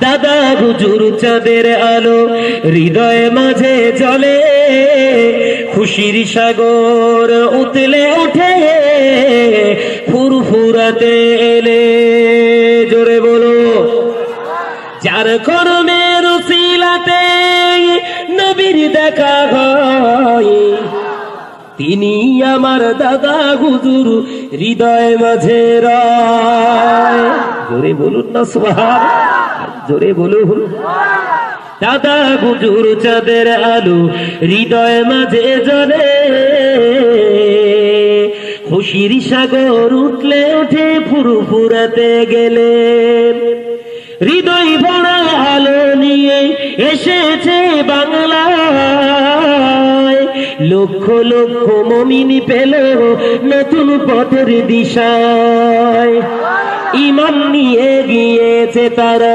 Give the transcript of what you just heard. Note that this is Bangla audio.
দাদা হুজুর চাঁদের আলো হৃদয়ে মাঝে জ্বলে, খুশির সাগর উতলে ওঠে ফুরফুরাতে এলে। জোরে বলো। যার কর্মের উসিলাতে নবীর দেখা হয়, তিনি আমার দাদা হুজুর হৃদয় মাঝে রয়। জোরে বলুন না সুবহানাল্লাহ, জোরে বলুন। দাদা হুজুর চাঁদের আলো হৃদয় মাঝে জ্বলে, খুশির সাগর উঠলে ওঠে ফুরফুরাতে গেলে। হৃদয় ভরা আলো নিয়ে এসেছে বাংলায়, লক্ষ লক্ষ মুমিন পেল নতুন পথের দিশায়। ঈমান নিয়ে গিয়েছে তারা।